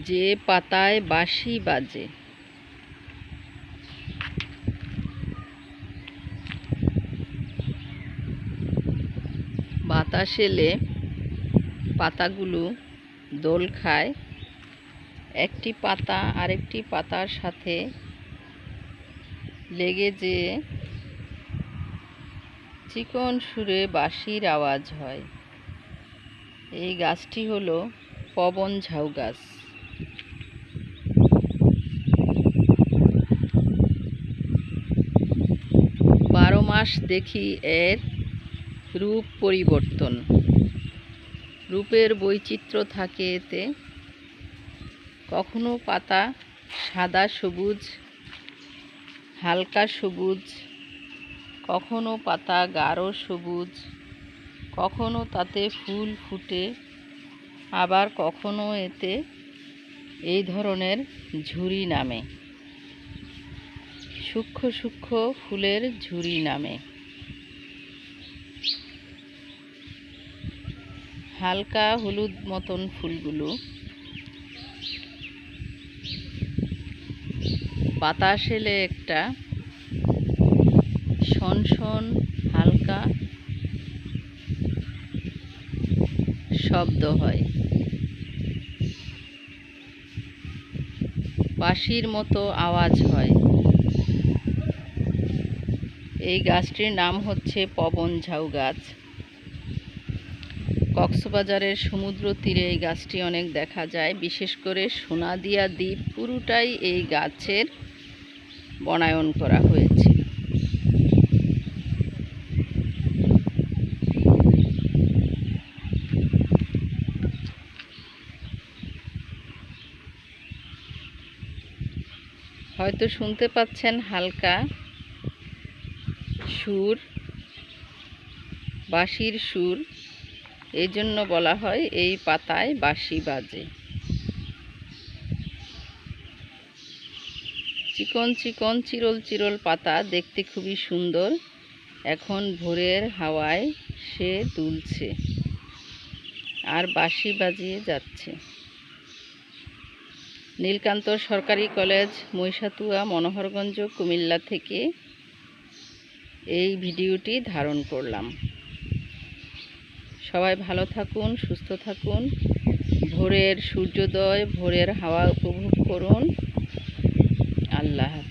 যে পাতায় বাঁশি বাজে। বাতাস এলে পাতাগুলো দোল খায়, একটি পাতা আরেকটি পাতার সাথে লেগে যে চিকন সুরে বাঁশির আওয়াজ হয়। এই গাছটি হলো পবন ঝাউ গাছ। 12 মাস দেখি এর রূপ পরিবর্তন। রূপের বৈচিত্র্য থাকে এতে। কখনো পাতা সাদা সবুজ, হালকা সবুজ, কখনো পাতা গাঢ় সবুজ, কখনো তাতে ফুল ফুটে, আবার কখনো এতে এই ধরনের ঝুরি নামে, সূক্ষ্ম সূক্ষ্ম ফুলের ঝুরি নামে। হালকা হলুদ মতন ফুলগুলো বাতাস এলে একটা শনশন হালকা শব্দ হয়, বাঁশির মতো আওয়াজ হয়। এই গাছটির নাম হচ্ছে পবন ঝাউ গাছ। কক্সবাজারের সমুদ্র তীরে এই গাছটি অনেক দেখা যায়। বিশেষ করে সোনাদিয়া দ্বীপ পুরোটাই এই গাছের বনায়ন করা হয়েছে। হয়তো শুনতে পাচ্ছেন হালকা সুর, বাঁশির সুর। এই জন্য বলা হয় এই পাতায় বাঁশি বাজে। চিকন চিকন চিরল চিরল পাতা, দেখতে খুবই সুন্দর। এখন ভোরের হাওয়ায় সে দুলছে আর বাঁশি বাজিয়ে যাচ্ছে। নীলকান্ত সরকারি কলেজ, মহিষাতুয়া, মনোহরগঞ্জ, কুমিল্লা থেকে এই ভিডিওটি ধারণ করলাম। সবাই ভালো থাকুন, সুস্থ থাকুন। ভোরের সূর্যোদয়, ভোরের হাওয়া উপভোগ করুন। আল্লাহ হাফেজ।